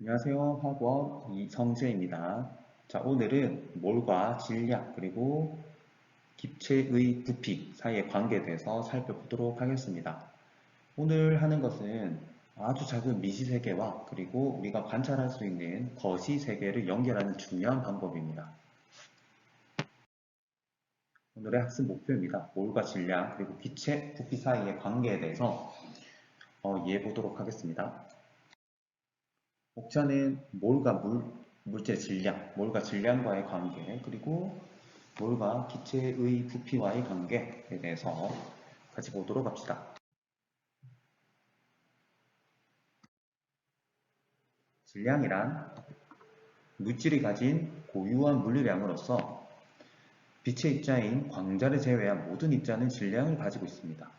안녕하세요. 학원 이성재입니다. 자, 오늘은 몰과 질량 그리고 기체의 부피 사이의 관계에 대해서 살펴보도록 하겠습니다. 오늘 하는 것은 아주 작은 미시세계와 그리고 우리가 관찰할 수 있는 거시세계를 연결하는 중요한 방법입니다. 오늘의 학습 목표입니다. 몰과 질량 그리고 기체 부피 사이의 관계에 대해서 이해해 보도록 하겠습니다. 목차는 물질의 질량, 몰과 질량과의 관계, 그리고 몰과 기체의 부피와의 관계에 대해서 같이 보도록 합시다. 질량이란 물질이 가진 고유한 물리량으로서 빛의 입자인 광자를 제외한 모든 입자는 질량을 가지고 있습니다.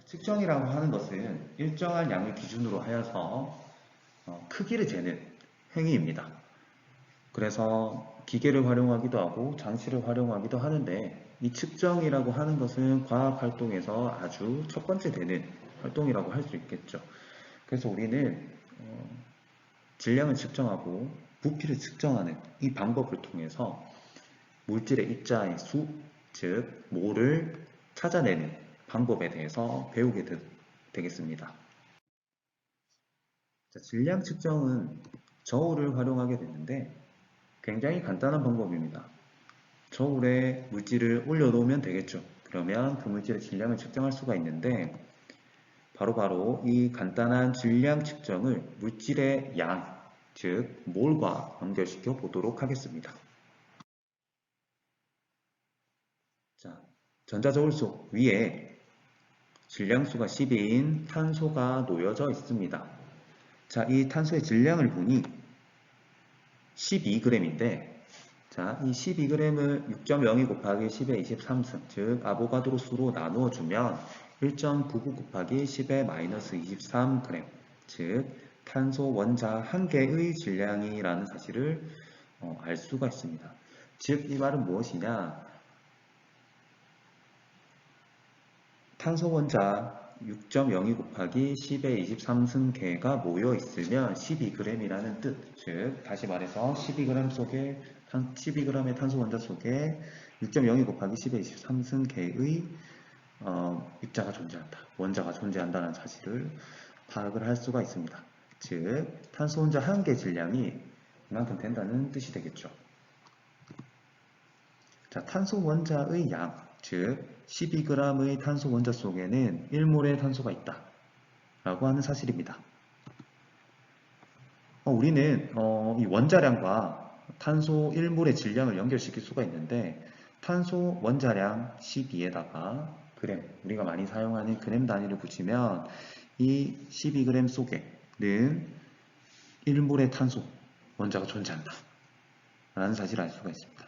측정이라고 하는 것은 일정한 양을 기준으로 하여서 크기를 재는 행위입니다. 그래서 기계를 활용하기도 하고 장치를 활용하기도 하는데 이 측정이라고 하는 것은 과학 활동에서 아주 첫 번째 되는 활동이라고 할 수 있겠죠. 그래서 우리는 질량을 측정하고 부피를 측정하는 이 방법을 통해서 물질의 입자의 수, 즉 몰을 찾아내는 방법에 대해서 배우게 되겠습니다. 자, 질량 측정은 저울을 활용하게 되는데 굉장히 간단한 방법입니다. 저울에 물질을 올려놓으면 되겠죠. 그러면 그 물질의 질량을 측정할 수가 있는데 바로 이 간단한 질량 측정을 물질의 양, 즉 몰과 연결시켜 보도록 하겠습니다. 자, 전자저울 속 위에 질량수가 10인 탄소가 놓여져 있습니다. 자, 이 탄소의 질량을 보니 12g인데 자, 이 12g을 6.02 곱하기 10의 23승, 즉 아보가드로 수로 나누어 주면 1.99 곱하기 10의 마이너스 23g, 즉 탄소 원자 한 개의 질량이라는 사실을 알 수가 있습니다. 즉 이 말은 무엇이냐? 탄소 원자 6.02 곱하기 10의 23승계가 모여 있으면 12g이라는 뜻. 즉 다시 말해서 12g 속에 12g의 탄소 원자 속에 6.02 곱하기 10의 23승계의 입자가 존재한다. 원자가 존재한다는 사실을 파악을 할 수가 있습니다. 즉 탄소 원자 한 개 질량이 이만큼 된다는 뜻이 되겠죠. 자, 탄소 원자의 양, 즉 12g의 탄소 원자 속에는 1몰의 탄소가 있다 라고 하는 사실입니다. 우리는 이 원자량과 탄소 1몰의 질량을 연결시킬 수가 있는데 탄소 원자량 12에다가 그램, 우리가 많이 사용하는 그램 단위를 붙이면 이 12g 속에는 1몰의 탄소 원자가 존재한다 라는 사실을 알 수가 있습니다.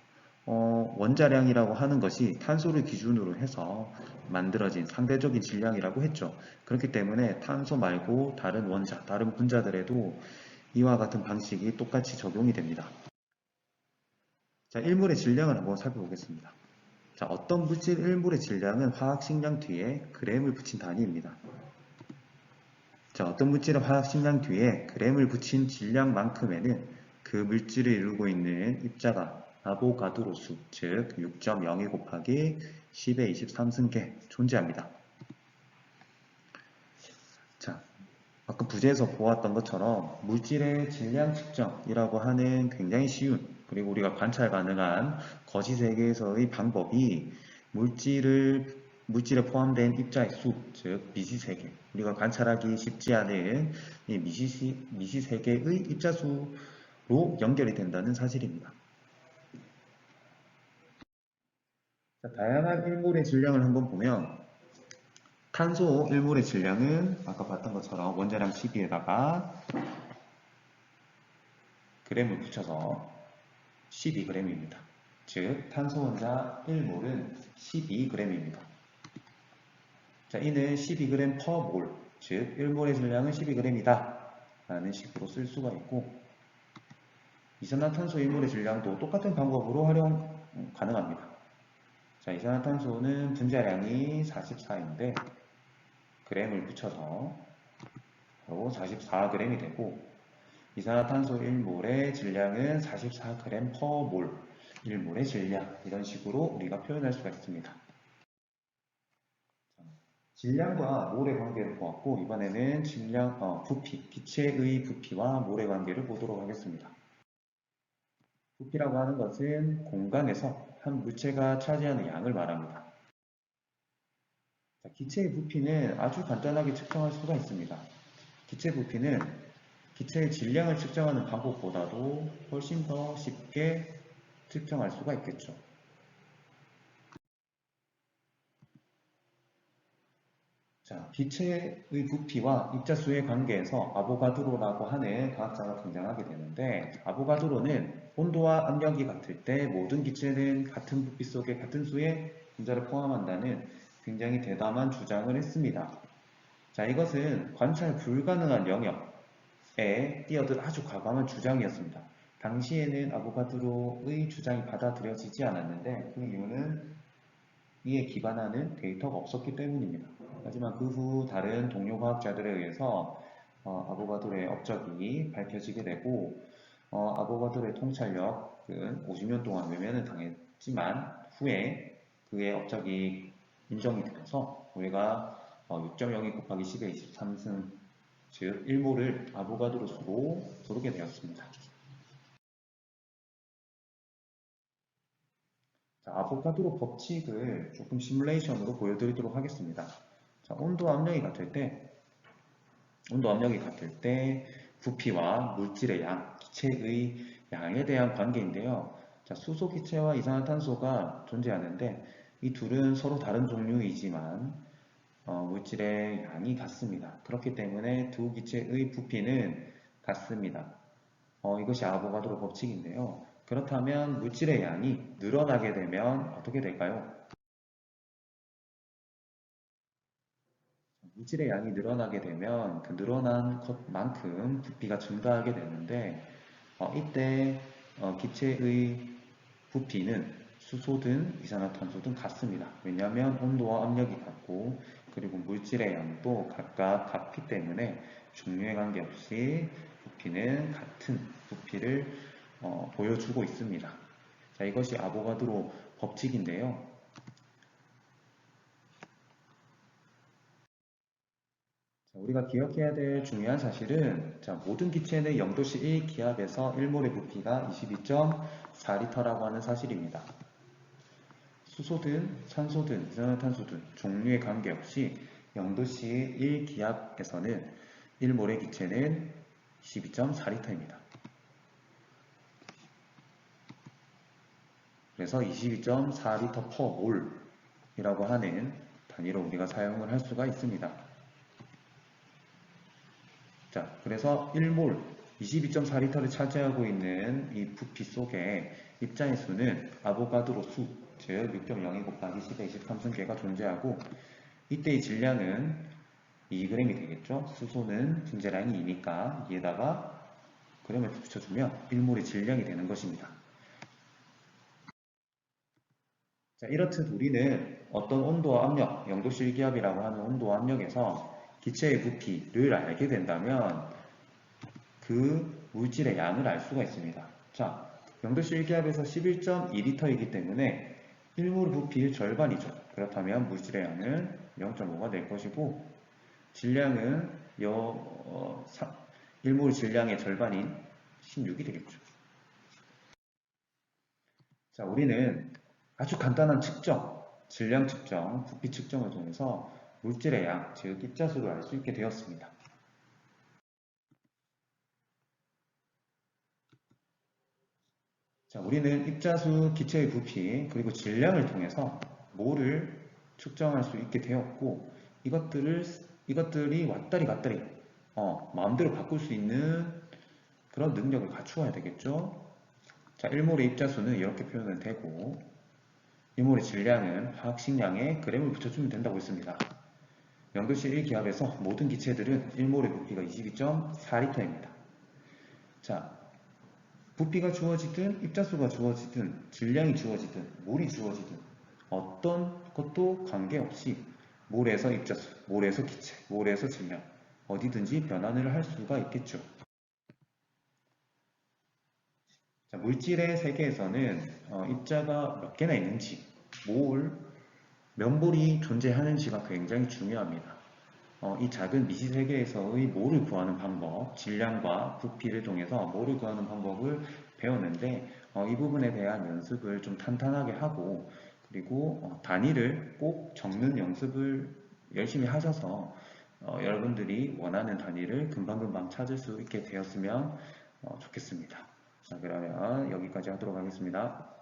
원자량이라고 하는 것이 탄소를 기준으로 해서 만들어진 상대적인 질량이라고 했죠. 그렇기 때문에 탄소 말고 다른 원자, 다른 분자들에도 이와 같은 방식이 똑같이 적용이 됩니다. 자, 1몰의 질량을 한번 살펴보겠습니다. 자, 어떤 물질 1몰의 질량은 화학식량 뒤에 g을 붙인 단위입니다. 자, 어떤 물질의 화학식량 뒤에 g을 붙인 질량만큼에는 그 물질을 이루고 있는 입자가 아보가드로 수, 즉 6.02 곱하기 10의 23승계 존재합니다. 자, 아까 부제에서 보았던 것처럼 물질의 질량 측정이라고 하는 굉장히 쉬운 그리고 우리가 관찰 가능한 거시세계에서의 방법이 물질에 포함된 입자의 수, 즉 미시세계, 우리가 관찰하기 쉽지 않은 이 미시세계의 입자 수로 연결이 된다는 사실입니다. 자, 다양한 일몰의 질량을 한번 보면 탄소 1몰의 질량은 아까 봤던 것처럼 원자량 12에다가 g을 붙여서 12g입니다. 즉 탄소 원자 1몰은 12g입니다. 자, 이는 12g per 몰, 즉 1몰의 질량은 12g이다 라는 식으로 쓸 수가 있고 이산화탄소 1몰의 질량도 똑같은 방법으로 활용 가능합니다. 자, 이산화탄소는 분자량이 44인데 g을 붙여서 바로 44g이 되고 이산화탄소 1몰의 질량은 44g per 몰 1몰의 질량 이런 식으로 우리가 표현할 수가 있습니다. 질량과 몰의 관계를 보았고 이번에는 부피, 기체의 부피와 몰의 관계를 보도록 하겠습니다. 부피라고 하는 것은 공간에서 한 물체가 차지하는 양을 말합니다. 기체의 부피는 아주 간단하게 측정할 수가 있습니다. 기체 부피는 기체의 질량을 측정하는 방법보다도 훨씬 더 쉽게 측정할 수가 있겠죠. 자, 기체의 부피와 입자수의 관계에서 아보가드로라고 하는 과학자가 등장하게 되는데 아보가드로는 온도와 압력이 같을 때 모든 기체는 같은 부피 속에 같은 수의 분자를 포함한다는 굉장히 대담한 주장을 했습니다. 자, 이것은 관찰 불가능한 영역에 뛰어든 아주 과감한 주장이었습니다. 당시에는 아보가드로의 주장이 받아들여지지 않았는데 그 이유는 이에 기반하는 데이터가 없었기 때문입니다. 하지만 그 후 다른 동료 과학자들에 의해서 아보가드로의 업적이 밝혀지게 되고 아보가드로의 통찰력은 50년 동안 외면을 당했지만 후에 그의 업적이 인정이 되면서 우리가 6.02 곱하기 10의 23승 즉 1몰을 아보가드로 수로 부르게 되었습니다. 자, 아보가드로 법칙을 조금 시뮬레이션으로 보여드리도록 하겠습니다. 자, 온도 압력이 같을 때 부피와 물질의 양, 기체의 양에 대한 관계인데요. 자, 수소 기체와 이산화탄소가 존재하는데 이 둘은 서로 다른 종류이지만 물질의 양이 같습니다. 그렇기 때문에 두 기체의 부피는 같습니다. 이것이 아보가드로 법칙인데요. 그렇다면 물질의 양이 늘어나게 되면 어떻게 될까요? 물질의 양이 늘어나게 되면 그 늘어난 것만큼 부피가 증가하게 되는데 이때 기체의 부피는 수소든 이산화탄소든 같습니다. 왜냐하면 온도와 압력이 같고 그리고 물질의 양도 각각 같기 때문에 종류에 관계없이 부피는 같은 부피를 보여주고 있습니다. 자, 이것이 아보가드로 법칙인데요. 자, 우리가 기억해야 될 중요한 사실은 자, 모든 기체는 0도씨 1기압에서 1몰의 부피가 22.4리터라고 하는 사실입니다. 수소든 산소든 이산화탄소든 종류에 관계없이 0도씨 1기압에서는 1몰의 기체는 22.4리터입니다. 그래서 22.4리터 per 몰이라고 하는 단위로 우리가 사용을 할 수가 있습니다. 자, 그래서 1몰 22.4리터를 차지하고 있는 이 부피 속에 입자의 수는 아보가드로 수, 즉 6.02 곱하기 10의 23승계가 존재하고 이때의 질량은 2g이 되겠죠. 수소는 분자량이 2니까 이에다가 g을 붙여주면 1몰의 질량이 되는 것입니다. 자, 이렇듯 우리는 어떤 온도와 압력, 0도씨 1기압이라고 하는 온도와 압력에서 기체의 부피를 알게 된다면 그 물질의 양을 알 수가 있습니다. 자, 0도씨 1기압에서 11.2리터이기 때문에 1몰 부피의 절반이죠. 그렇다면 물질의 양은 0.5가 될 것이고 질량은 1몰 질량의 절반인 16이 되겠죠. 자, 우리는 아주 간단한 측정, 질량 측정, 부피 측정을 통해서 물질의 양, 즉 입자수를 알 수 있게 되었습니다. 자, 우리는 입자수, 기체의 부피, 그리고 질량을 통해서 몰을 측정할 수 있게 되었고 이것들이 왔다리 갔다리 마음대로 바꿀 수 있는 그런 능력을 갖추어야 되겠죠. 자, 1몰의 입자수는 이렇게 표현은 되고 1몰의 질량은 화학식량에 g을 붙여주면 된다고 했습니다. 0도씨 1기압에서 모든 기체들은 1몰의 부피가 22.4리터입니다. 자, 부피가 주어지든 입자수가 주어지든 질량이 주어지든 몰이 주어지든 어떤 것도 관계없이 몰에서 입자수, 몰에서 기체, 몰에서 질량 어디든지 변환을 할 수가 있겠죠. 자, 물질의 세계에서는 입자가 몇 개나 있는지, 몰, 몇 몰이 존재하는지가 굉장히 중요합니다. 이 작은 미시 세계에서의 몰을 구하는 방법, 질량과 부피를 통해서 몰을 구하는 방법을 배웠는데 이 부분에 대한 연습을 좀 탄탄하게 하고 그리고 단위를 꼭 적는 연습을 열심히 하셔서 여러분들이 원하는 단위를 금방금방 찾을 수 있게 되었으면 좋겠습니다. 자, 그러면 여기까지 하도록 하겠습니다.